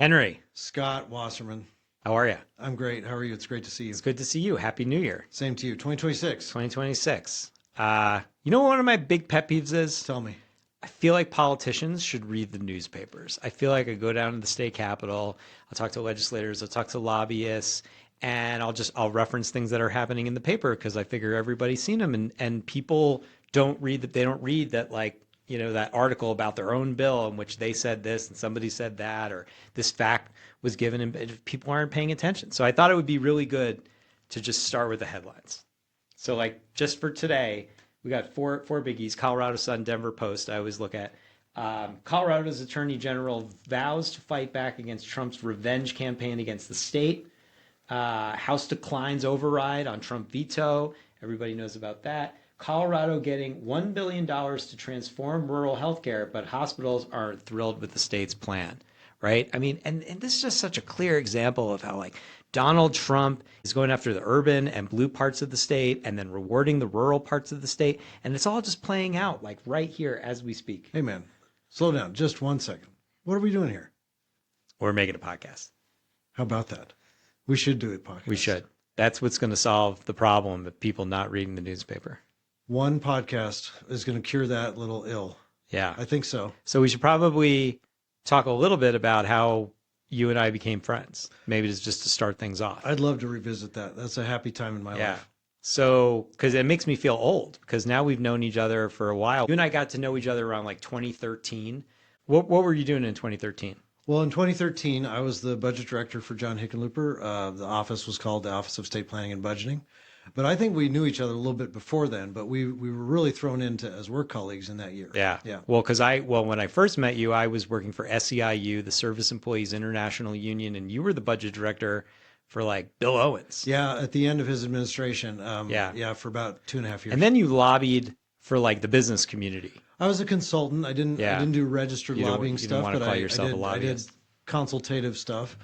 Henry, Scott Wasserman. how are you? I'm great. How are you? It's great to see you. It's good to see you. Happy New Year, Same to you. 2026. 2026. You know what one of my big pet peeves is? Tell me. I feel like politicians should read the newspapers. I feel like I go down to the state capitol, I'll talk to legislators, I'll talk to lobbyists, and I'll reference things that are happening in the paper because I figure everybody's seen them, and people don't read that. They don't read that, like, that article about their own bill in which they said this and somebody said that, or this fact was given, and people aren't paying attention. So I thought it would be really good to just start with the headlines. So, like, just for today, we got four biggies: Colorado Sun, Denver Post. I always look at Colorado's Attorney General vows to fight back against Trump's revenge campaign against the state. House declines override on Trump veto. Everybody knows about that. Colorado getting $1 billion to transform rural healthcare, but hospitals aren't thrilled with the state's plan, right? I mean, and this is just such a clear example of how, like, Donald Trump is going after the urban and blue parts of the state and then rewarding the rural parts of the state. And it's all just playing out, like, right here as we speak. Hey, man, slow down just 1 second. What are we doing here? We're making a podcast. How about that? We should do a podcast. We should. That's what's going to solve the problem of people not reading the newspaper. One podcast is going to cure that little ill. Yeah. I think so. So we should probably talk a little bit about how you and I became friends. Maybe it's just to start things off. I'd love to revisit that. That's a happy time in my life. So, because it makes me feel old, because now we've known each other for a while. You and I got to know each other around like 2013. What were you doing in 2013? Well, in 2013, I was the budget director for John Hickenlooper. The office was called the Office of State Planning and Budgeting. But I think we knew each other a little bit before then, but we were really thrown into as work colleagues in that year. Yeah. Well, when I first met you, I was working for SEIU, the Service Employees International Union, and you were the budget director for, like, Bill Owens. Yeah, at the end of his administration. Yeah, for about 2.5 years. And then you lobbied for, like, the business community. I was a consultant. I didn't do registered lobbying stuff, but I did consultative stuff.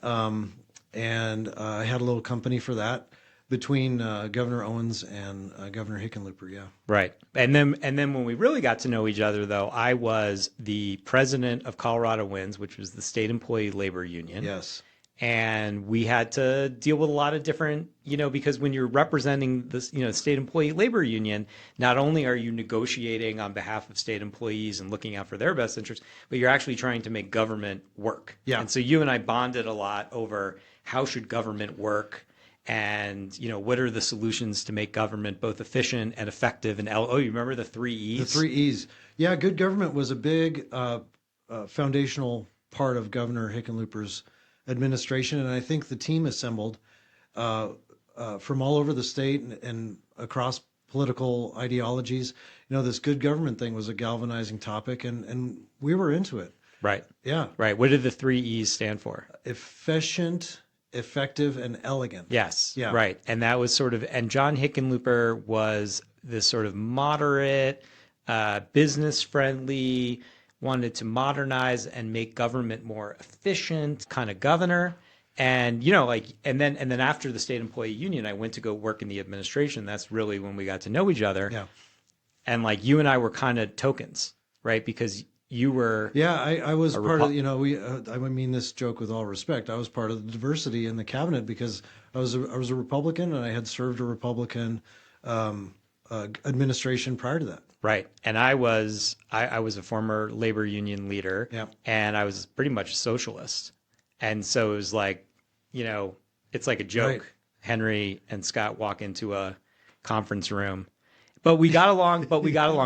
And I had a little company for that. Between Governor Owens and Governor Hickenlooper, yeah. Right. And then when we really got to know each other, though, I was the president of Colorado Wins, which was the state employee labor union. Yes. And we had to deal with a lot of different, because when you're representing this, state employee labor union, not only are you negotiating on behalf of state employees and looking out for their best interests, but you're actually trying to make government work. Yeah. And so you and I bonded a lot over how should government work. And, what are the solutions to make government both efficient and effective? And you remember the 3 E's? The 3 E's. Yeah, good government was a big foundational part of Governor Hickenlooper's administration. And I think the team assembled from all over the state and across political ideologies, this good government thing was a galvanizing topic, and we were into it. Right. Yeah. Right. What did the 3 E's stand for? Efficient, effective, and elegant. Yes. Yeah. Right. And that was and John Hickenlooper was this sort of moderate, business friendly, wanted to modernize and make government more efficient kind of governor. And, and then after the state employee union, I went to go work in the administration. That's really when we got to know each other. Yeah. And, like, you and I were kind of tokens, right? Because you were. Yeah, I was part of, I mean this joke with all respect. I was part of the diversity in the cabinet because I was a Republican and I had served a Republican administration prior to that. Right. And I was a former labor union leader. Yeah. And I was pretty much a socialist. And so it was like, it's like a joke. Right. Henry and Scott walk into a conference room. But we got along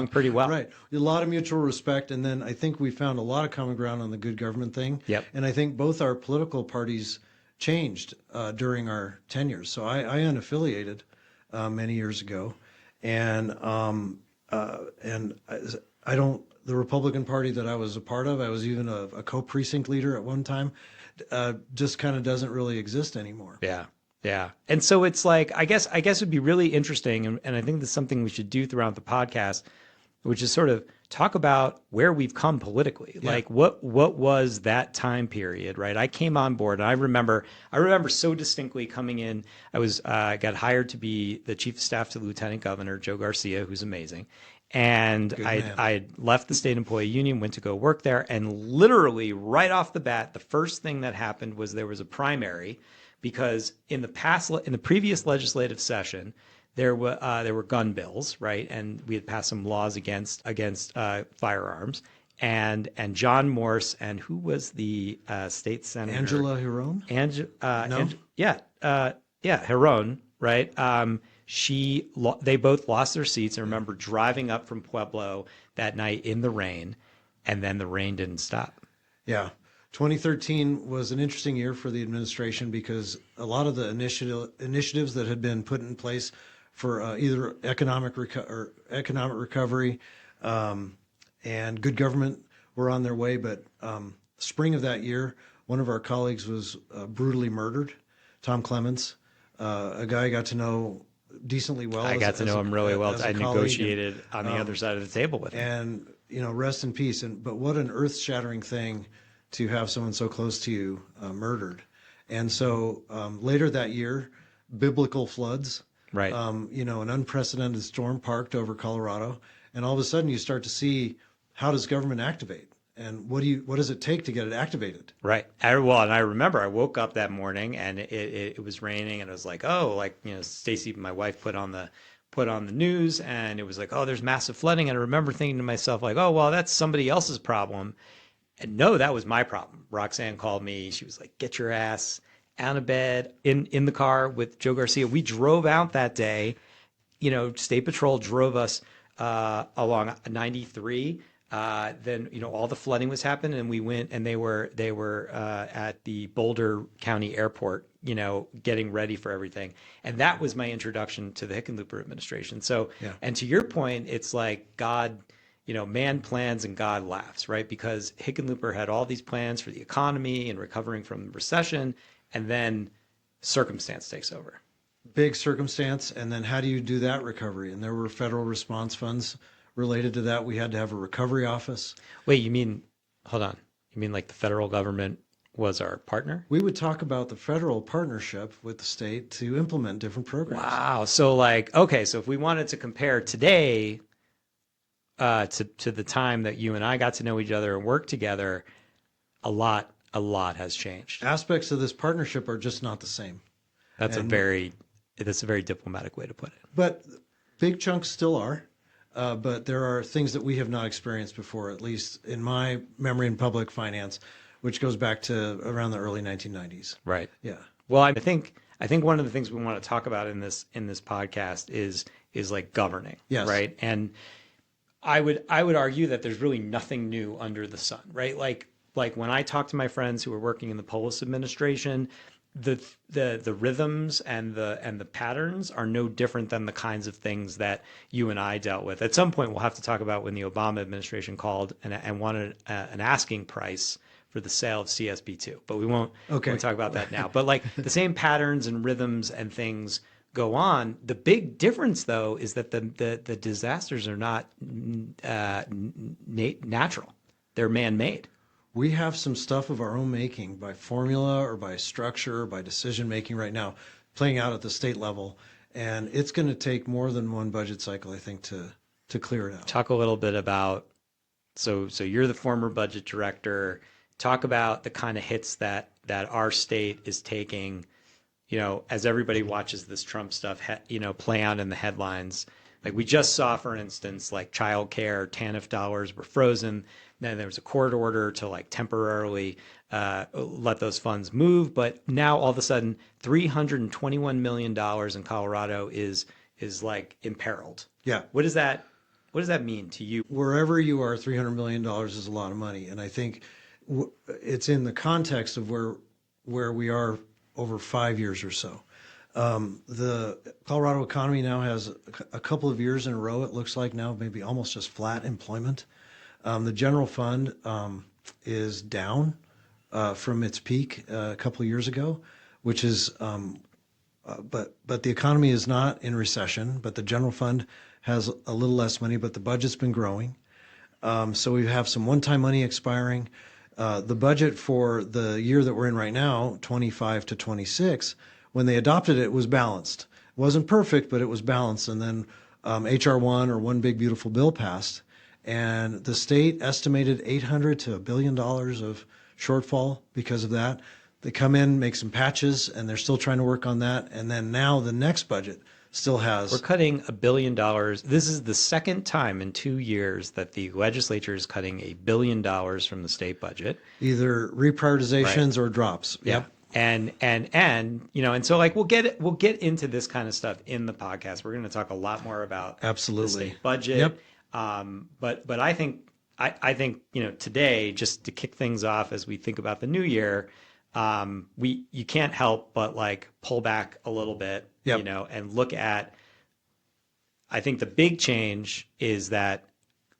pretty well. Right. A lot of mutual respect. And then I think we found a lot of common ground on the good government thing. Yep. And I think both our political parties changed during our tenures. So I unaffiliated many years ago. And the Republican Party that I was a part of, I was even a co-precinct leader at one time, just kind of doesn't really exist anymore. Yeah. Yeah. And so it's like, I guess it'd be really interesting. And I think that's something we should do throughout the podcast, which is sort of talk about where we've come politically. Yeah. Like what was that time period, right? I came on board and I remember so distinctly coming in. I got hired to be the chief of staff to Lieutenant Governor Joe Garcia, who's amazing. And Good I man. I left the state employee union, went to go work there, and literally right off the bat, the first thing that happened was there was a primary, because in the previous legislative session, there were gun bills, right, and we had passed some laws against firearms, and John Morse, and who was the state senator? Angela Hiron? No? Yeah, Heron, right? They both lost their seats. I remember driving up from Pueblo that night in the rain, and then the rain didn't stop. Yeah. 2013 was an interesting year for the administration because a lot of the initiatives that had been put in place for either economic recovery and good government were on their way. But spring of that year, one of our colleagues was brutally murdered, Tom Clements, a guy I got to know decently well. I got to know him really well. I negotiated and, on the other side of the table with him. and rest in peace. But what an earth-shattering thing to have someone so close to you murdered. And so later that year, biblical floods, Right. An unprecedented storm parked over Colorado, and all of a sudden you start to see, how does government activate, and what does it take to get it activated? Right. And I remember I woke up that morning and it was raining, and it was like, oh, Stacy, my wife, put on the news, and it was like, oh, there's massive flooding. And I remember thinking to myself, like, oh, well, that's somebody else's problem. And no, that was my problem. Roxanne called me. She was like, get your ass out of bed, in the car with Joe Garcia. We drove out that day. State Patrol drove us along 93. Then all the flooding was happening, and we went, and they were at the Boulder County Airport, getting ready for everything. And that was my introduction to the Hickenlooper administration. So, Yeah. And to your point, it's like God, man plans and God laughs, right? Because Hickenlooper had all these plans for the economy and recovering from the recession, and then circumstance takes over. Big circumstance, and then how do you do that recovery? And there were federal response funds related to that. We had to have a recovery office. Wait, hold on. You mean like the federal government was our partner? We would talk about the federal partnership with the state to implement different programs. Wow. So so if we wanted to compare today to the time that you and I got to know each other and work together, a lot has changed. Aspects of this partnership are just not the same. That's a very diplomatic way to put it. But big chunks still are. But there are things that we have not experienced before, at least in my memory in public finance, which goes back to around the early 1990s. Right. Yeah. Well, I think one of the things we want to talk about in this podcast is like governing. Yes. Right. And I would argue that there's really nothing new under the sun. Right. Like when I talk to my friends who are working in the Polis administration, the rhythms and the patterns are no different than the kinds of things that you and I dealt with. At some point, we'll have to talk about when the Obama administration called and wanted an asking price for the sale of CSB2, but we won't talk about that now. But like the same patterns and rhythms and things go on. The big difference, though, is that the disasters are not natural; they're man-made. We have some stuff of our own making by formula or by structure or by decision making right now playing out at the state level. And it's going to take more than one budget cycle, I think, to clear it out. Talk a little bit about, so you're the former budget director. Talk about the kind of hits that our state is taking, as everybody watches this Trump stuff, play out in the headlines. Like we just saw, for instance, like childcare, TANF dollars were frozen. Then there was a court order to like temporarily let those funds move. But now all of a sudden, $321 million in Colorado is like imperiled. Yeah. What does that mean to you? Wherever you are, $300 million is a lot of money. And I think it's in the context of where we are over 5 years or so. The Colorado economy now has a couple of years in a row, it looks like now, maybe almost just flat employment. The general fund is down from its peak a couple of years ago, which is, but the economy is not in recession, but the general fund has a little less money, but the budget's been growing. So we have some one-time money expiring. The budget for the year that we're in right now, 25 to 26, when they adopted it, was balanced. It wasn't perfect, but it was balanced. And then HR1 or One Big Beautiful Bill passed, and the state estimated $800 to $1 billion of shortfall because of that. They come in, make some patches, and they're still trying to work on that. And then now the next budget still has. We're cutting $1 billion. This is the second time in 2 years that the legislature is cutting $1 billion from the state budget. Either reprioritizations or drops. Yeah. Yep. And so like we'll get into this kind of stuff in the podcast. We're going to talk a lot more about Absolutely. the state budget. Yep. But I think today, just to kick things off as we think about the new year, you can't help but like pull back a little bit, Yep. and look at. I think the big change is that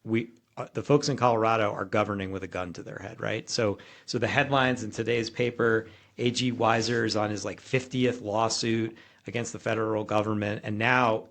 the folks in Colorado are governing with a gun to their head, right? So the headlines in today's paper: AG Weiser is on his 50th lawsuit against the federal government, and now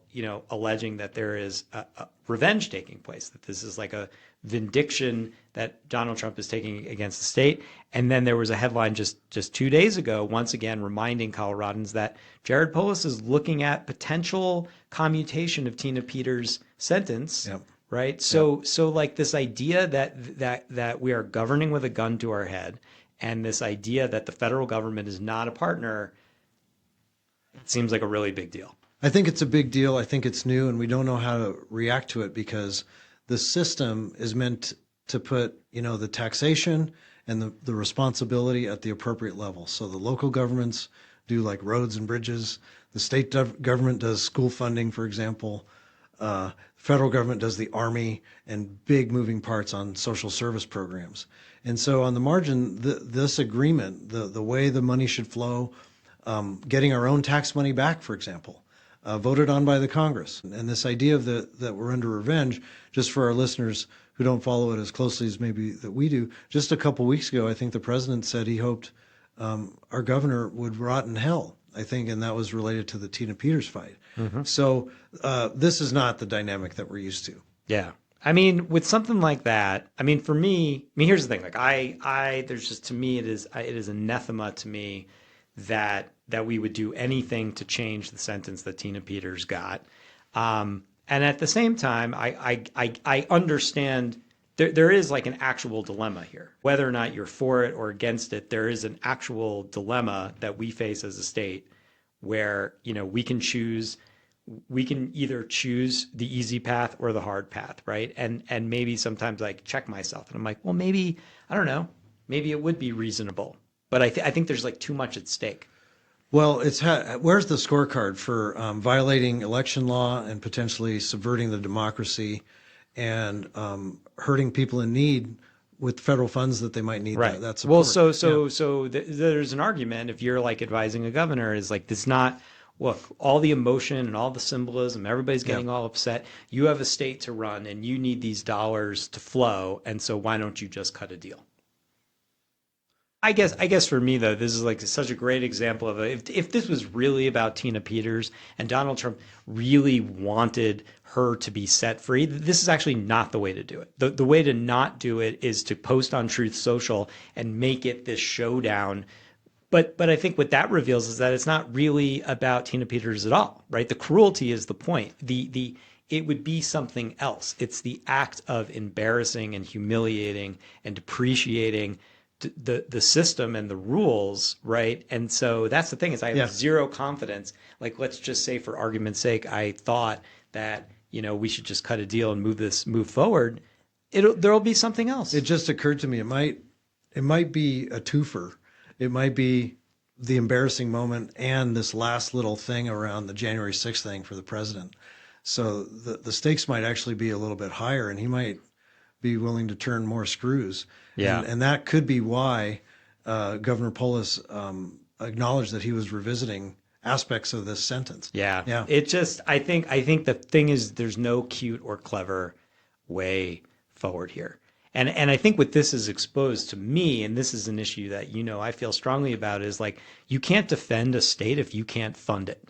alleging that there is a revenge taking place, that this is like a vindication that Donald Trump is taking against the state. And then there was a headline just 2 days ago, once again reminding Coloradans that Jared Polis is looking at potential commutation of Tina Peters' sentence. Yep. Right. So like this idea that we are governing with a gun to our head, and this idea that the federal government is not a partner, it seems like a really big deal. I think it's a big deal. I think it's new, and we don't know how to react to it because the system is meant to put, the taxation and the responsibility at the appropriate level. So the local governments do like roads and bridges. The state government does school funding, for example. Federal government does the Army and big moving parts on social service programs. And so on the margin, this agreement, the way the money should flow, getting our own tax money back, for example, voted on by the Congress. And this idea of that we're under revenge, just for our listeners who don't follow it as closely as maybe that we do, just a couple weeks ago, I think the president said he hoped our governor would rot in hell, I think, and that was related to the Tina Peters fight. Mm-hmm. So this is not the dynamic that we're used to. Yeah. I mean, with something like that, for me, here's the thing. Like there's just, to me, it is anathema to me that we would do anything to change the sentence that Tina Peters got. And at the same time, I understand there is like an actual dilemma here. Whether or not you're for it or against it, there is an actual dilemma that we face as a state where, we can either choose the easy path or the hard path, right? And maybe sometimes I check myself and I'm like, well, maybe, I don't know, maybe it would be reasonable. But I think there's like too much at stake. Well, where's the scorecard for violating election law and potentially subverting the democracy and hurting people in need with federal funds that they might need? Right. That support. Well, so there's an argument if you're like advising a governor is like this not. Look, all the emotion and all the symbolism, everybody's getting all upset. You have a state to run and you need these dollars to flow. And so why don't you just cut a deal? I guess for me, though, this is like such a great example of if this was really about Tina Peters and Donald Trump really wanted her to be set free, this is actually not the way to do it. The way to not do it is to post on Truth Social and make it this showdown. But I think what that reveals is that it's not really about Tina Peters at all, right? The cruelty is the point. It would be something else. It's the act of embarrassing and humiliating and depreciating the system and the rules, right? And so that's the thing is I have zero confidence. Like, let's just say for argument's sake, I thought that, we should just cut a deal and move forward. There'll be something else. It just occurred to me, it might be a twofer. It might be the embarrassing moment and this last little thing around the January 6th thing for the president. So the stakes might actually be a little bit higher, and he might be willing to turn more screws. Yeah. And that could be why Governor Polis acknowledged that he was revisiting aspects of this sentence. Yeah. Yeah. It just, I think the thing is there's no cute or clever way forward here. And I think what this is exposed to me, and this is an issue that, I feel strongly about, is like, you can't defend a state if you can't fund it.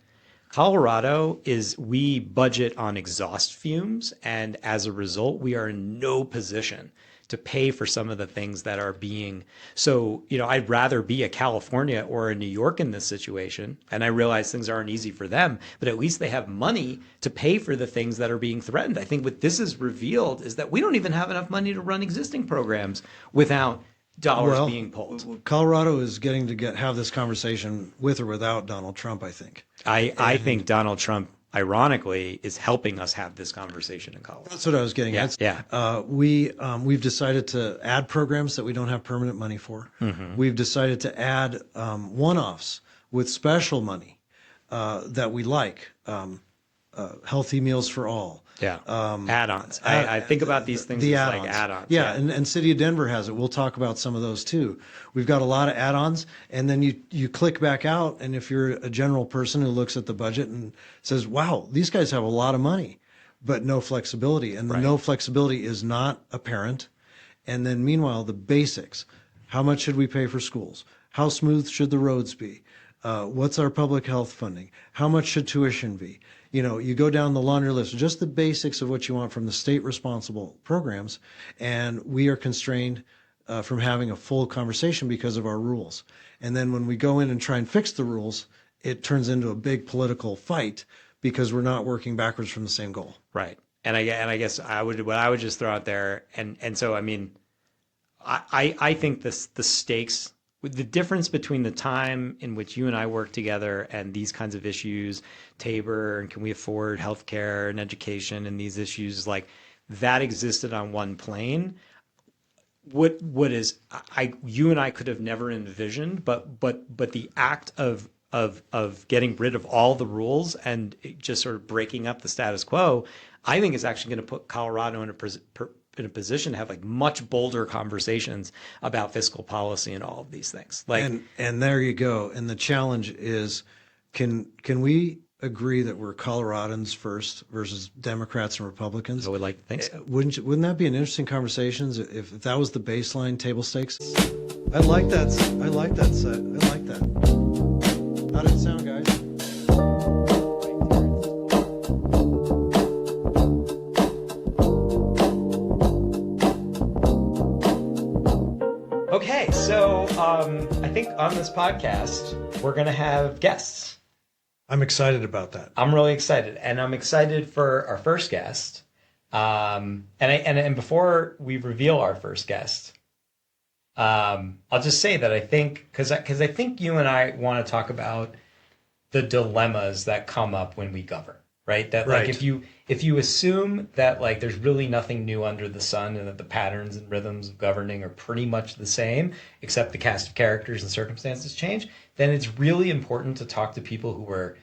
Colorado we budget on exhaust fumes. And as a result, we are in no position to pay for some of the things that are being. So, I'd rather be a California or a New York in this situation. And I realize things aren't easy for them, but at least they have money to pay for the things that are being threatened. I think what this has revealed is that we don't even have enough money to run existing programs without dollars being pulled. Colorado is getting to have this conversation with or without Donald Trump, I think. I think Donald Trump, ironically, is helping us have this conversation in Colorado. That's what I was getting at. Yeah. We've decided to add programs that we don't have permanent money for. Mm-hmm. We've decided to add one-offs with special money that we like. Healthy Meals for All. Yeah. Add-ons. I think about these things as add-ons. Like add-ons. Yeah. And City of Denver has it. We'll talk about some of those too. We've got a lot of add-ons, and then you click back out, and if you're a general person who looks at the budget and says, wow, these guys have a lot of money, but no flexibility. And the no flexibility is not apparent. And then meanwhile, the basics. How much should we pay for schools? How smooth should the roads be? What's our public health funding? How much should tuition be? You go down the laundry list, just the basics of what you want from the state responsible programs, and we are constrained from having a full conversation because of our rules. And then when we go in and try and fix the rules, it turns into a big political fight because we're not working backwards from the same goal. Right. And I guess what I would just throw out there, and so I mean, I think the stakes. The difference between the time in which you and I work together and these kinds of issues, Tabor, and can we afford healthcare and education, and these issues like that existed on one plane. What is you and I could have never envisioned, but the act of getting rid of all the rules and just sort of breaking up the status quo, I think is actually going to put Colorado in a position to have like much bolder conversations about fiscal policy and all of these things. And there you go. And the challenge is, can we agree that we're Coloradans first versus Democrats and Republicans? I would like to think so. Wouldn't that be an interesting conversation if that was the baseline table stakes? I like that. I like that set. I like that. How did it sound, guys? Okay, so I think on this podcast, we're going to have guests. I'm excited about that. I'm really excited. And I'm excited for our first guest. And before we reveal our first guest, I'll just say that I think, because I think you and I want to talk about the dilemmas that come up when we govern. Right? That like if you assume that like there's really nothing new under the sun and that the patterns and rhythms of governing are pretty much the same, except the cast of characters and circumstances change, then it's really important to talk to people who are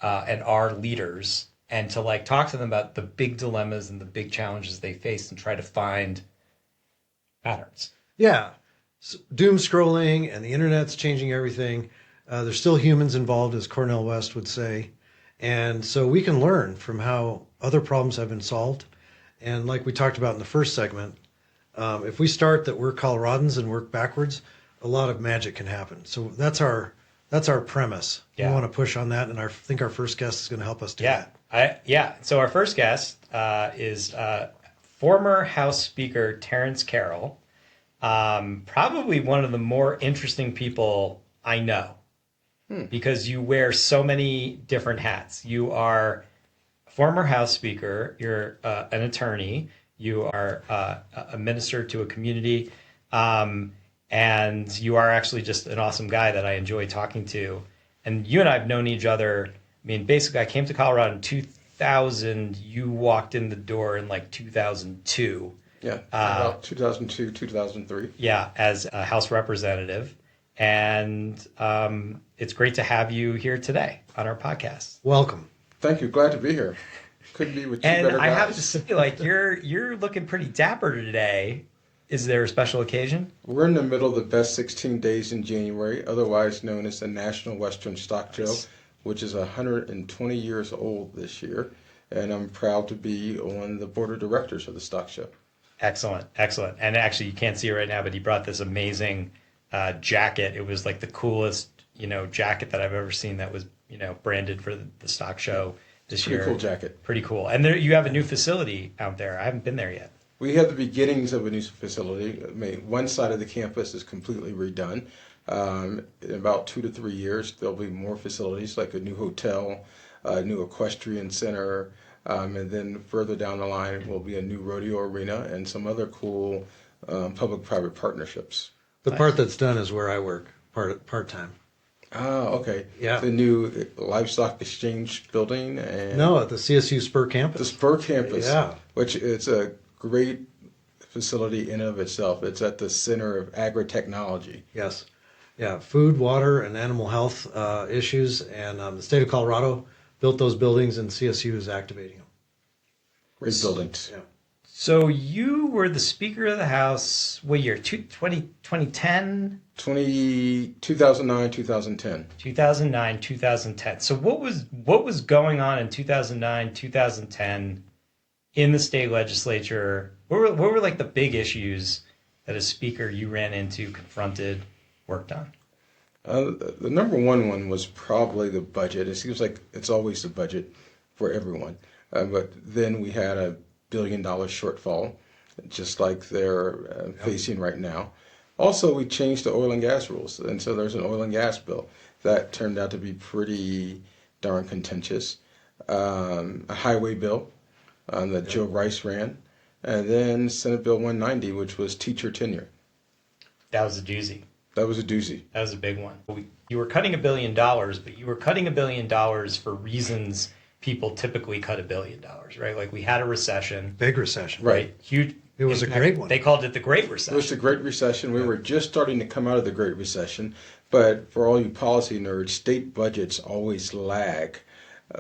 and are leaders and to like talk to them about the big dilemmas and the big challenges they face and try to find patterns. Yeah. So, doom scrolling and the internet's changing everything. There's still humans involved, as Cornel West would say. And so we can learn from how other problems have been solved. And like we talked about in the first segment, if we start that we're Coloradans and work backwards, a lot of magic can happen. So that's our premise. Yeah. We want to push on that, and I think our first guest is going to help us do that. So our first guest is former House Speaker Terrence Carroll, probably one of the more interesting people I know. Because you wear so many different hats. You are a former House Speaker, you're an attorney, you are a minister to a community, and you are actually just an awesome guy that I enjoy talking to. And you and I have known each other. I mean, basically, I came to Colorado in 2000. You walked in the door in like 2002. Yeah, about 2002, 2003. Yeah, as a House representative. And it's great to have you here today on our podcast. Welcome. Thank you. Glad to be here. Couldn't be with two better guys. And I have to say, like, you're looking pretty dapper today. Is there a special occasion? We're in the middle of the best 16 days in January, otherwise known as the National Western Stock Show, which is 120 years old this year. And I'm proud to be on the board of directors of the stock show. Excellent. And actually, you can't see it right now, but he brought this amazing jacket. It was like the coolest, jacket that I've ever seen that was, branded for the stock show this year. Pretty cool jacket. Pretty cool. And there, you have a new facility out there. I haven't been there yet. We have the beginnings of a new facility. I mean, one side of the campus is completely redone. In about 2 to 3 years, there'll be more facilities like a new hotel, a new equestrian center, and then further down the line will be a new rodeo arena and some other cool public-private partnerships. The part that's done is where I work, part-time. Ah, okay. Yeah. The new livestock exchange building and No, at the CSU Spur the campus. Spur campus, Yeah. which it's a great facility in and of itself. It's at the center of agri-technology. Yes. Yeah, food, water, and animal health issues. And the state of Colorado built those buildings, and CSU is activating them. Great buildings. Yeah. So you were the Speaker of the House, what year? 2010? 2009, 2010. 2009, 2010. So what was going on in 2009, 2010 in the state legislature? What were like the big issues that as Speaker you ran into, confronted, worked on? The number one was probably the budget. It seems like it's always the budget for everyone. But then we had a $1 billion shortfall, just like they're facing right now. Also, we changed the oil and gas rules, and so there's an oil and gas bill that turned out to be pretty darn contentious. A highway bill that Joe Rice ran, and then Senate Bill 190, which was teacher tenure. That was a doozy. That was a doozy. That was a big one. You were cutting $1 billion, but you were cutting $1 billion for reasons people typically cut $1 billion, right? Like we had a recession. Big recession. Right. Huge. It was a great one. They called it the Great Recession. It was the Great Recession. We were just starting to come out of the Great Recession. But for all you policy nerds, state budgets always lag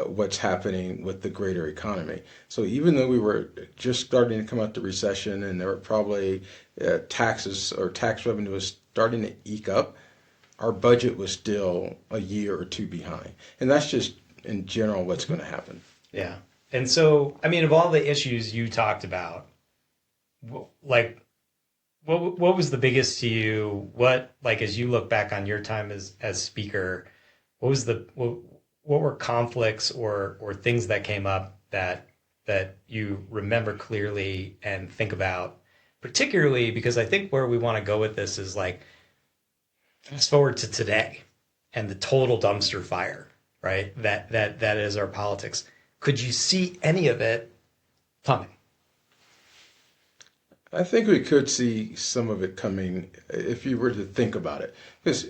what's happening with the greater economy. So even though we were just starting to come out the recession and there were probably taxes or tax revenue was starting to eke up, our budget was still a year or two behind. And that's just in general what's going to happen. Yeah. And so, I mean, of all the issues you talked about, like, what was the biggest to you? What, like, as you look back on your time as Speaker, what were conflicts or things that came up that you remember clearly and think about, particularly because I think where we want to go with this is like, fast forward to today and the total dumpster fire, right? That is our politics. Could you see any of it coming? I think we could see some of it coming if you were to think about it. Because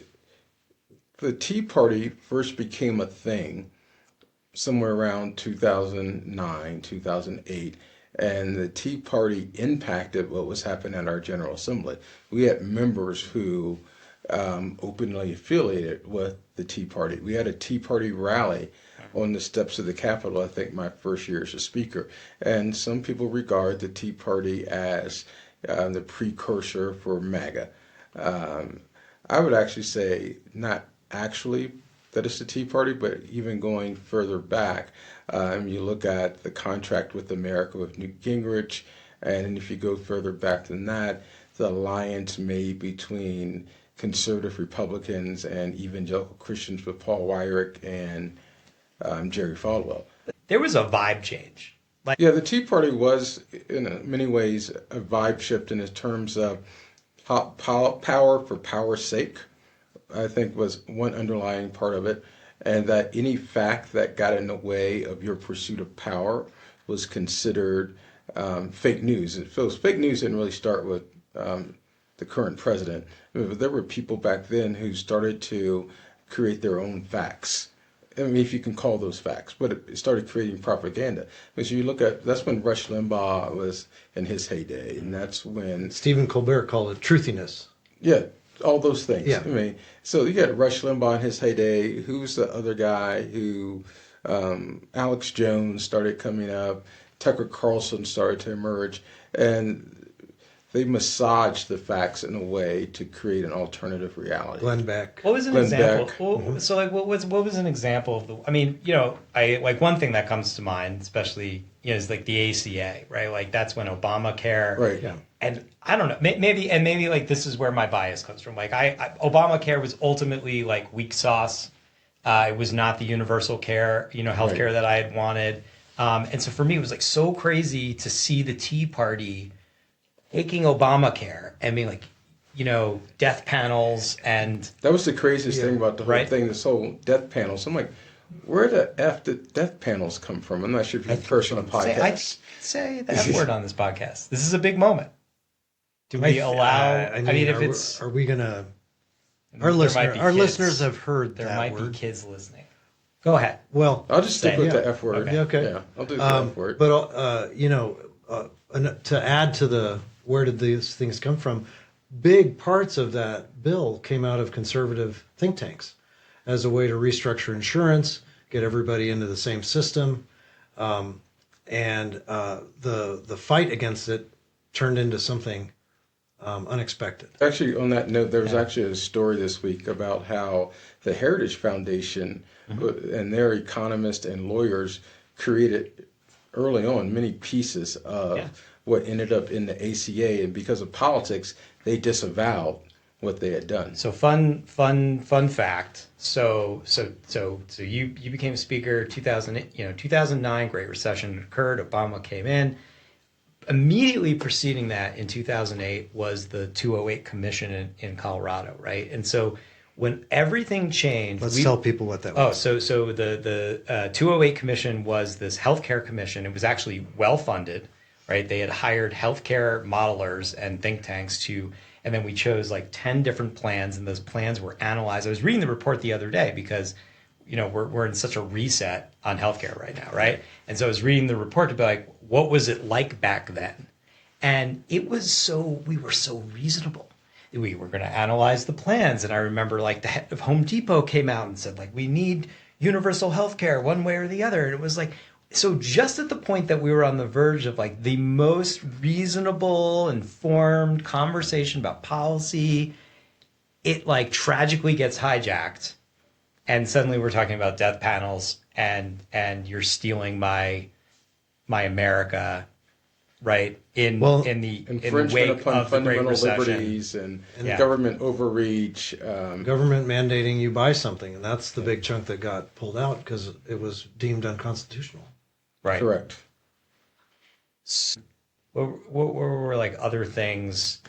the Tea Party first became a thing somewhere around 2009, 2008, and the Tea Party impacted what was happening at our General Assembly. We had members who openly affiliated with the Tea Party. We had a Tea Party rally on the steps of the Capitol, I think my first year as a Speaker. And some people regard the Tea Party as the precursor for MAGA. I would actually say not actually that it's the Tea Party, but even going further back, you look at the contract with America with Newt Gingrich, and if you go further back than that, the alliance made between conservative Republicans and evangelical Christians with Paul Weyrich and Jerry Falwell. There was a vibe change. Yeah, the Tea Party was, in many ways, a vibe shift in terms of power for power's sake, I think was one underlying part of it, and that any fact that got in the way of your pursuit of power was considered fake news. And so fake news didn't really start with the current president. There were people back then who started to create their own facts. I mean, if you can call those facts, but it started creating propaganda. Because you look at, that's when Rush Limbaugh was in his heyday, and that's when Stephen Colbert called it truthiness. Yeah, all those things. Yeah. I mean, so you got Rush Limbaugh in his heyday. Who's the other guy who, Alex Jones started coming up, Tucker Carlson started to emerge, and they massaged the facts in a way to create an alternative reality. Glenn Beck. What was an Glenn example? Beck. Well, so like, what was an example of the? I mean, you know, I like one thing that comes to mind, especially is like the ACA, right? Like that's when Obamacare, Right. Yeah. And I don't know, maybe like this is where my bias comes from. Like Obamacare was ultimately like weak sauce. It was not the universal care, healthcare Right. that I had wanted. And so for me, it was like so crazy to see the Tea Party taking Obamacare and being like, death panels and That was the craziest thing about the whole right. thing, this whole death panels. I'm like, where the F did death panels come from? I'm not sure if you curse on a podcast. Say the F word on this podcast. This is a big moment. Do we allow? I mean, if it's are we gonna? there might be Our kids. listeners have heard There that might word. be kids listening. Go ahead. Well, I'll just stick Say with it. the F word. Okay. okay. Yeah, I'll do the F word. But to add to the where did these things come from? Big parts of that bill came out of conservative think tanks as a way to restructure insurance, get everybody into the same system, and the fight against it turned into something unexpected. Actually, on that note, there was actually a story this week about how the Heritage Foundation and their economists and lawyers created early on many pieces of what ended up in the ACA, and because of politics, they disavowed what they had done. So fun fact. So you became speaker 2009, Great Recession occurred, Obama came in. Immediately preceding that in 2008 was the 208 Commission in Colorado, right? And so when everything changed, Let's tell people what that was. So the 208 Commission was this healthcare commission. It was actually well funded, right? They had hired healthcare modelers and think tanks and then we chose like 10 different plans, and those plans were analyzed. I was reading the report the other day because we're in such a reset on healthcare right now, right? And so I was reading the report to be like, what was it like back then? And we were so reasonable. We were going to analyze the plans. And I remember like the head of Home Depot came out and said like, we need universal healthcare one way or the other. And it was like, so just at the point that we were on the verge of like the most reasonable, informed conversation about policy, it like tragically gets hijacked. And suddenly we're talking about death panels and you're stealing my America, right? In the wake upon of the Great fundamental Recession. liberties and government overreach. Government mandating you buy something, and that's the big chunk that got pulled out because it was deemed unconstitutional. Right. Correct. What were like other things?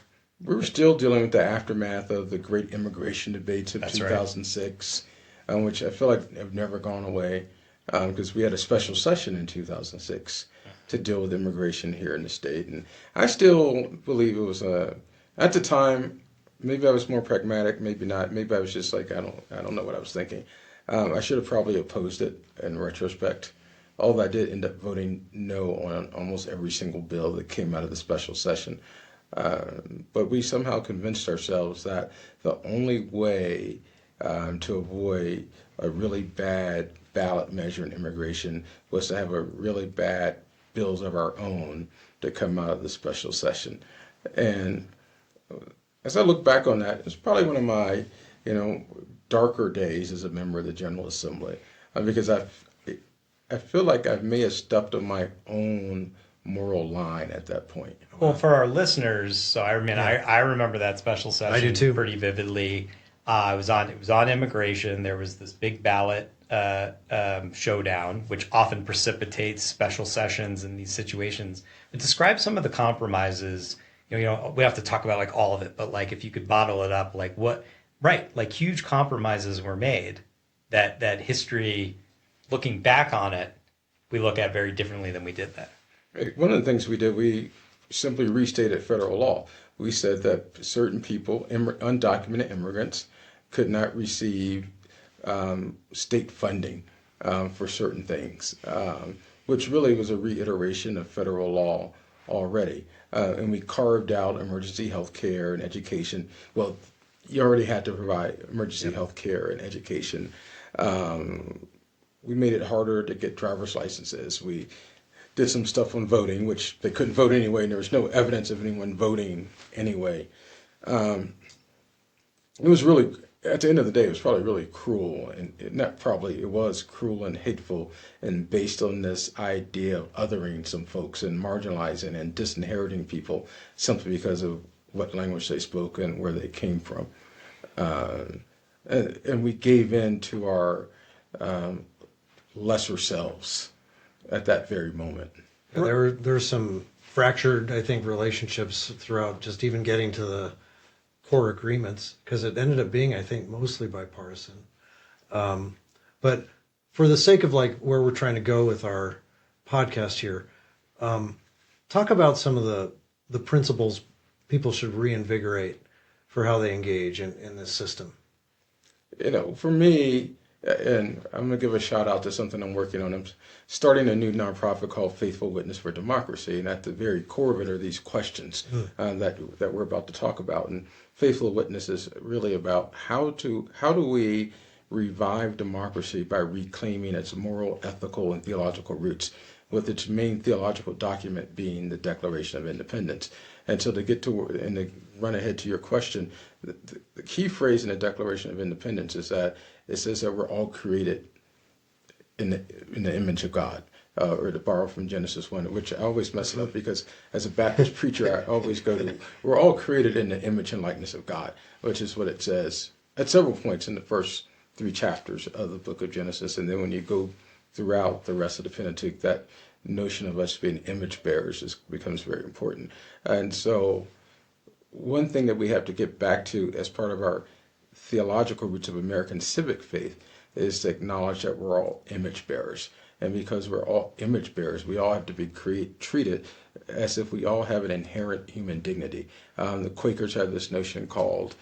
We were still dealing with the aftermath of the great immigration debates of That's 2006, which I feel like have never gone away, because we had a special session in 2006 to deal with immigration here in the state. And I still believe it was at the time, maybe I was more pragmatic, maybe not. Maybe I was just like, I don't know what I was thinking. I should have probably opposed it in retrospect. Although I did end up voting no on almost every single bill that came out of the special session. But we somehow convinced ourselves that the only way to avoid a really bad ballot measure in immigration was to have a really bad bills of our own to come out of the special session. And as I look back on that, it's probably one of my, darker days as a member of the General Assembly, because I feel like I may have stepped on my own moral line at that point. Well, for our listeners, so I remember that special session. I do too. Pretty vividly. It was on immigration. There was this big ballot showdown, which often precipitates special sessions in these situations. But describe some of the compromises. We have to talk about like all of it, but like if you could bottle it up, like what? Right, like huge compromises were made that history, looking back on it, we look at very differently than we did then. One of the things we did, we simply restated federal law. We said that certain people, undocumented immigrants, could not receive state funding for certain things, which really was a reiteration of federal law already. And we carved out emergency health care and education. Well, you already had to provide emergency health care and education. We made it harder to get driver's licenses. We did some stuff on voting, which they couldn't vote anyway, and there was no evidence of anyone voting anyway. It was really, at the end of the day, it was probably really cruel, and it was cruel and hateful, and based on this idea of othering some folks and marginalizing and disinheriting people simply because of what language they spoke and where they came from. And we gave in to our lesser selves at that very moment. There's some fractured, I think, relationships throughout just even getting to the core agreements, because it ended up being, I think, mostly bipartisan. But for the sake of like where we're trying to go with our podcast here, talk about some of the principles people should reinvigorate for how they engage in this system. For me, and I'm going to give a shout out to something I'm working on. I'm starting a new nonprofit called Faithful Witness for Democracy, and at the very core of it are these questions that we're about to talk about. And Faithful Witness is really about how do we revive democracy by reclaiming its moral, ethical, and theological roots, with its main theological document being the Declaration of Independence. And so to run ahead to your question, the key phrase in the Declaration of Independence is that it says that we're all created in the image of God, or to borrow from Genesis 1, which I always mess it up because as a Baptist preacher, I always go to, we're all created in the image and likeness of God, which is what it says at several points in the first 3 chapters of the book of Genesis. And then when you go throughout the rest of the Pentateuch, that notion of us being image bearers becomes very important. And so one thing that we have to get back to as part of our theological roots of American civic faith is to acknowledge that we're all image bearers. And because we're all image bearers, we all have to be treated as if we all have an inherent human dignity. The Quakers have this notion called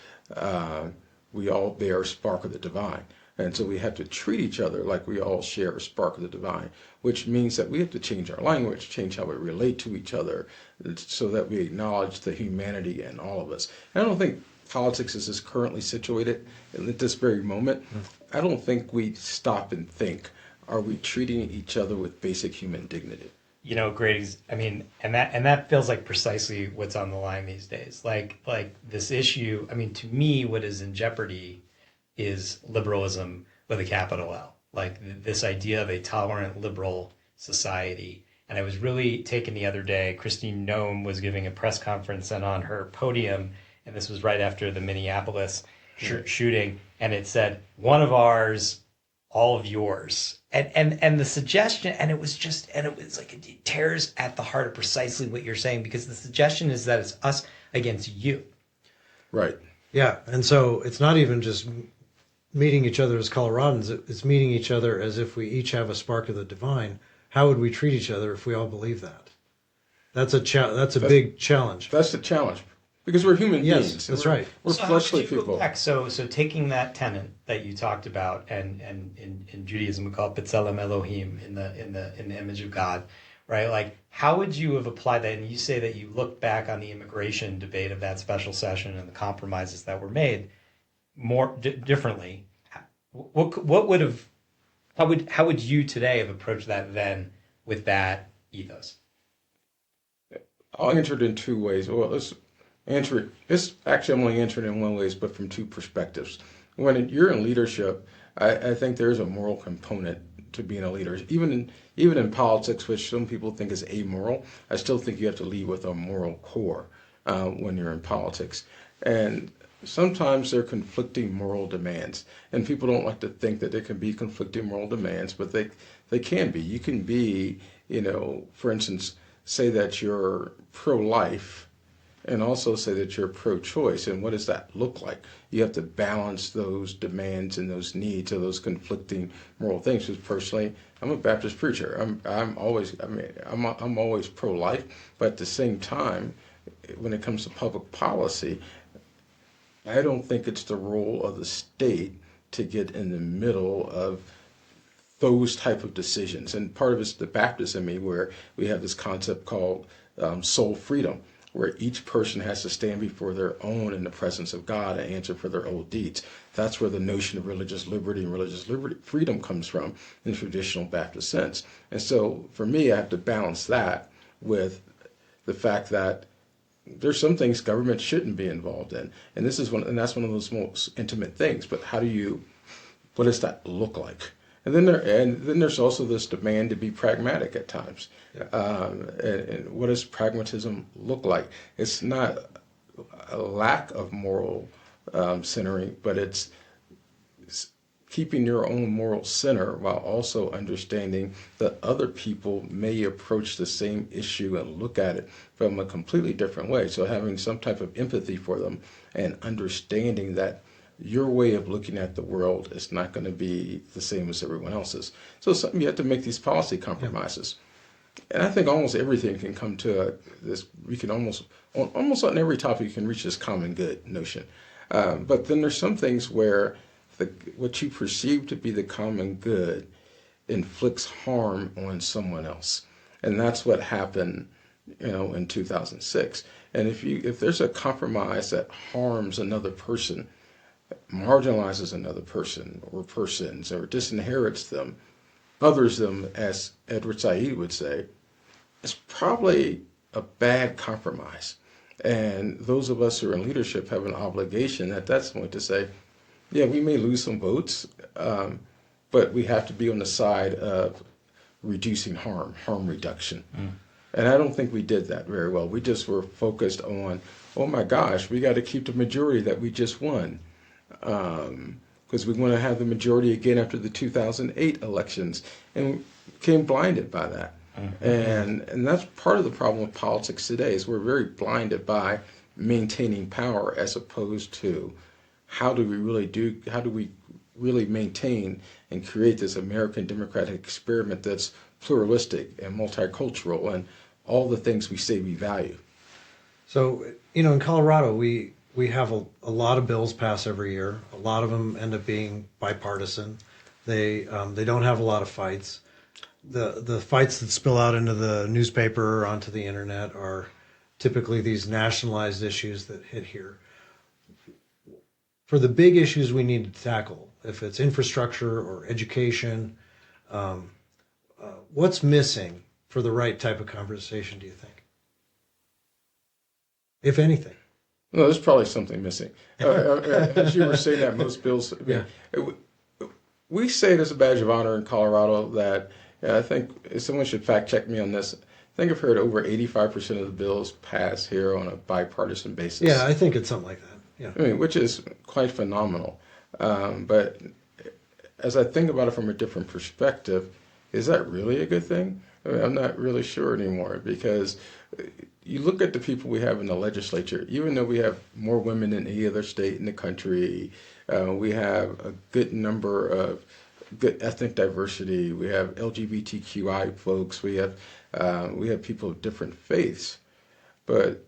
we all bear a spark of the divine. And so we have to treat each other like we all share a spark of the divine, which means that we have to change our language, change how we relate to each other, so that we acknowledge the humanity in all of us. And I don't think politics is currently situated at this very moment. I don't think we stop and think, are we treating each other with basic human dignity? Great. I mean, and that feels like precisely what's on the line these days. Like this issue. I mean, to me, what is in jeopardy is liberalism with a capital L. Like this idea of a tolerant liberal society. And I was really taken the other day. Christine Noem was giving a press conference, and on her podium, and this was right after the Minneapolis shooting, and it said, "One of ours, all of yours." And the suggestion, and it was like it tears at the heart of precisely what you're saying, because the suggestion is that it's us against you. Right. Yeah, and so it's not even just meeting each other as Coloradans, it's meeting each other as if we each have a spark of the divine. How would we treat each other if we all believe that? That's a big challenge. That's the challenge. Because we're human beings. Yes, that's right. We're fleshly people. So taking that tenet that you talked about, and in Judaism we call it B'Tselem Elohim, in the image of God, right? Like, how would you have applied that? And you say that you look back on the immigration debate of that special session and the compromises that were made more differently. What would have? How would you today have approached that then with that ethos? I'll answer it in 2 ways. Well, let's answer it. It's actually, I'm only answering it in 1 way, but from 2 perspectives. When you're in leadership, I think there's a moral component to being a leader. Even in politics, which some people think is amoral, I still think you have to lead with a moral core when you're in politics. And sometimes there are conflicting moral demands, and people don't like to think that there can be conflicting moral demands, but they can be. You can be, for instance, say that you're pro-life and also say that you're pro-choice. And what does that look like? You have to balance those demands and those needs of those conflicting moral things. Because personally, I'm a Baptist preacher. I'm always pro-life, but at the same time, when it comes to public policy, I don't think it's the role of the state to get in the middle of those type of decisions. And part of it's the Baptist in me, where we have this concept called soul freedom, where each person has to stand before their own in the presence of God and answer for their old deeds. That's where the notion of religious liberty and religious freedom comes from in the traditional Baptist sense. And so for me, I have to balance that with the fact that there's some things government shouldn't be involved in, and that's one of those most intimate things. But what does that look like? And then there's also this demand to be pragmatic at times. And what does pragmatism look like? It's not a lack of moral centering, but it's keeping your own moral center while also understanding that other people may approach the same issue and look at it from a completely different way. So having some type of empathy for them and understanding that your way of looking at the world is not going to be the same as everyone else's. So something you have to make these policy compromises. And I think almost everything can come to this. We can almost on every topic you can reach this common good notion. But then there's some things where what you perceive to be the common good inflicts harm on someone else, and that's what happened, in 2006. And if there's a compromise that harms another person, marginalizes another person or persons, or disinherits them, others them, as Edward Said would say, it's probably a bad compromise. And those of us who are in leadership have an obligation at that point to say, yeah, we may lose some votes, but we have to be on the side of reducing harm reduction. And I don't think we did that very well. We just were focused on, oh my gosh, we got to keep the majority that we just won. Because we want to have the majority again after the 2008 elections, and became blinded by that. And that's part of the problem with politics today, is we're very blinded by maintaining power as opposed to how do we really maintain and create this American democratic experiment that's pluralistic and multicultural and all the things we say we value. So, in Colorado, we have a lot of bills pass every year. A lot of them end up being bipartisan. They don't have a lot of fights. The fights that spill out into the newspaper or onto the internet are typically these nationalized issues that hit here. For the big issues we need to tackle, if it's infrastructure or education, what's missing for the right type of conversation, do you think? If anything. No, there's probably something missing. As you were saying that, most bills, we say it as a badge of honor in Colorado that, I think someone should fact check me on this. I think I've heard over 85% of the bills pass here on a bipartisan basis. Yeah, I think it's something like that. Yeah. I mean, which is quite phenomenal. But as I think about it from a different perspective, is that really a good thing? I mean, I'm not really sure anymore, because you look at the people we have in the legislature, even though we have more women than any other state in the country, we have a good number of good ethnic diversity, we have LGBTQI folks, we have people of different faiths. But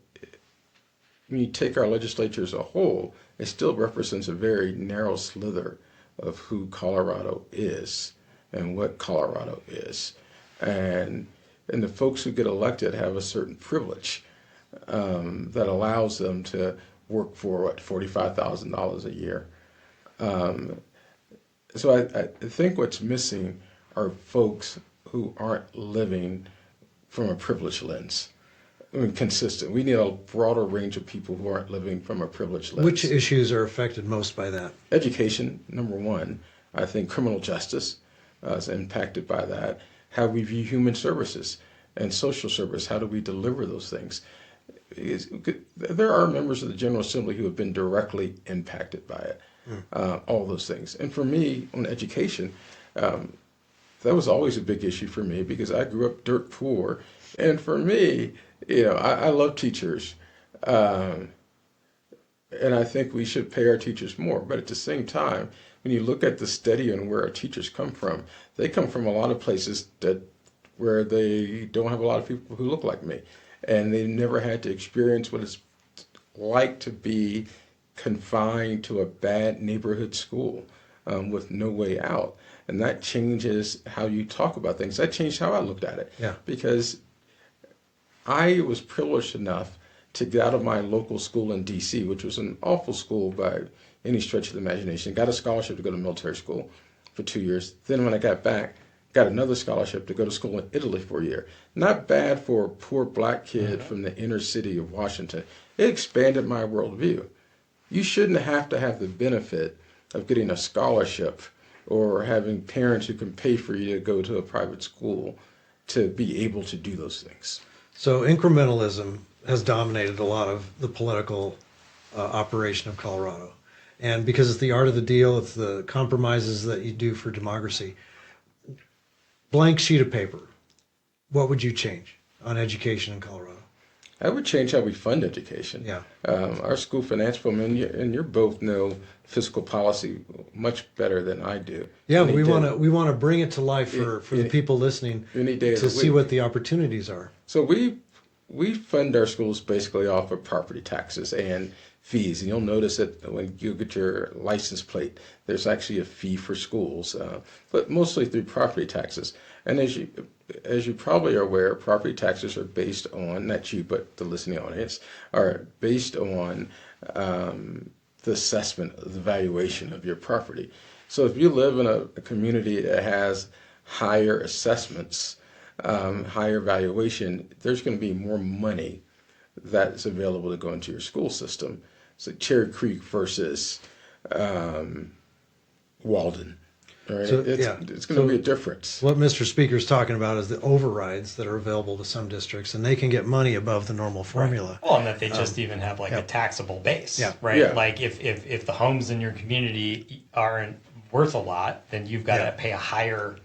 when you take our legislature as a whole, it still represents a very narrow slither of who Colorado is and what Colorado is. And the folks who get elected have a certain privilege that allows them to work for, $45,000 a year. So I think what's missing are folks who aren't living from a privileged lens. I mean, consistent. We need a broader range of people who aren't living from a privileged lens. Which issues are affected most by that? Education, number one. I think criminal justice is impacted by that. How we view human services and social service. How do we deliver those things? There are members of the General Assembly who have been directly impacted by it. All those things. And for me, on education, that was always a big issue for me, because I grew up dirt poor. And for me, I love teachers. And I think we should pay our teachers more. But at the same time, when you look at the study and where our teachers come from, they come from a lot of places where they don't have a lot of people who look like me. And they never had to experience what it's like to be confined to a bad neighborhood school with no way out. And that changes how you talk about things. That changed how I looked at it. Yeah. Because I was privileged enough to get out of my local school in D.C., which was an awful school by any stretch of the imagination. Got a scholarship to go to military school for 2 years. Then when I got back, got another scholarship to go to school in Italy for a year. Not bad for a poor black kid from the inner city of Washington. It expanded my worldview. You shouldn't have to have the benefit of getting a scholarship or having parents who can pay for you to go to a private school to be able to do those things. So incrementalism has dominated a lot of the political operation of Colorado. And because it's the art of the deal, it's the compromises that you do for democracy. Blank sheet of paper. What would you change on education in Colorado? I would change how we fund education. Yeah. Our school finance program, and you both know fiscal policy much better than I do. Yeah, we want to bring it to life for the people listening any day of to the see week. what the opportunities are. So we fund our schools basically off of property taxes and fees. And you'll notice that when you get your license plate, there's actually a fee for schools, but mostly through property taxes. And as you probably are aware, property taxes are based on, not you, but the listening audience, are based on the assessment, the valuation of your property. So if you live in a community that has higher assessments, higher valuation, there's going to be more money that's available to go into your school system. So Cherry Creek versus Walden. Right? So, it's going to be a difference. What Mr. Speaker's talking about is the overrides that are available to some districts, and they can get money above the normal formula. Well, and that they just even have like a taxable base, Yeah. right? Yeah. Like if the homes in your community aren't worth a lot, then you've got to pay a higher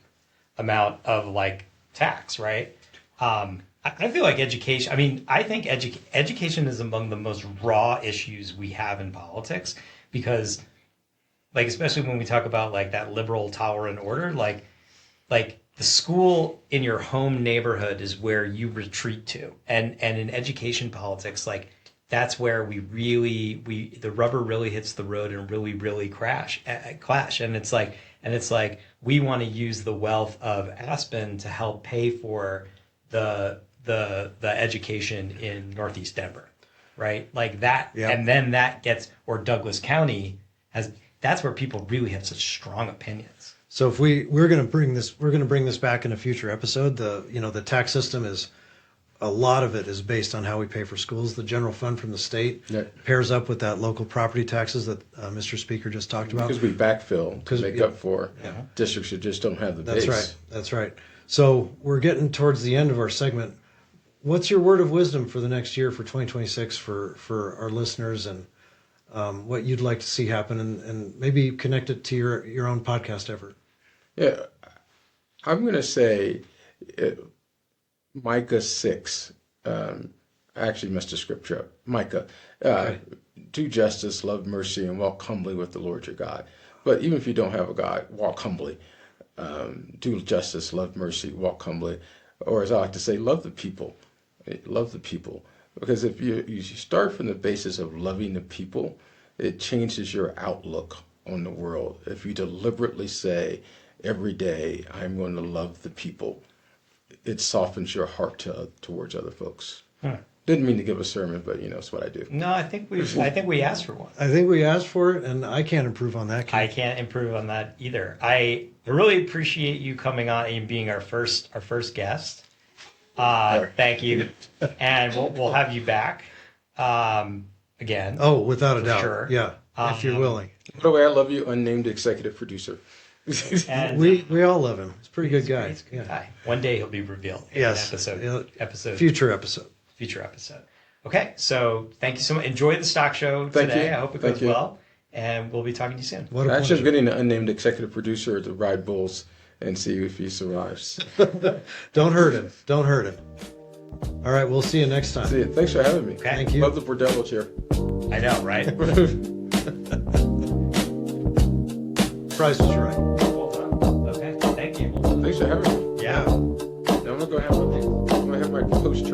amount of like tax, right? I feel like education. I mean, I think education is among the most raw issues we have in politics because, like, especially when we talk about like that liberal tolerant order, like the school in your home neighborhood is where you retreat to, and in education politics, like that's where the rubber really hits the road and really clash, and it's like we want to use the wealth of Aspen to help pay for the education in Northeast Denver, right? Like that, and then that gets, or Douglas County has. That's where people really have such strong opinions. So if we're going to bring this back in a future episode. The tax system is, a lot of it is based on how we pay for schools. The general fund from the state pairs up with that local property taxes that Mr. Speaker just talked about. Because we backfill to make up for districts that just don't have the base. That's right. So we're getting towards the end of our segment. What's your word of wisdom for the next year, for 2026, for our listeners, and what you'd like to see happen, and maybe connect it to your own podcast effort? Yeah, I'm going to say Micah 6. I actually messed the scripture up. Micah, do justice, love mercy, and walk humbly with the Lord your God. But even if you don't have a God, walk humbly. Do justice, love mercy, walk humbly. Or as I like to say, love the people. Love the people. Because if you start from the basis of loving the people, it changes your outlook on the world. If you deliberately say, every day, I'm going to love the people, it softens your heart towards other folks. Didn't mean to give a sermon, but it's what I do. No, I think we asked for one. I think we asked for it, and I can't improve on that. I can't improve on that either. I really appreciate you coming on and being our first guest. Thank you, and we'll have you back again. Oh, without a doubt. Sure. Yeah, if you're willing. By the way, I love you, unnamed executive producer. And we all love him. He's a pretty good guy. He's a good guy. One day he'll be revealed. In Yes. an episode. Future episode. Okay, so thank you so much. Enjoy the stock show Thank today. you. I hope it Thank goes you. well, and we'll be talking to you soon. What a Actually, pleasure. I'm getting the unnamed executive producer to ride bulls and see if he survives. Don't hurt him. Don't hurt him. All right, we'll see you next time. See you. Thanks for having me. Okay. Thank you. Love the bordello chair. I know, right? Price was right. Okay, thank you. Thanks for having me. Yeah. Now I'm gonna go have my post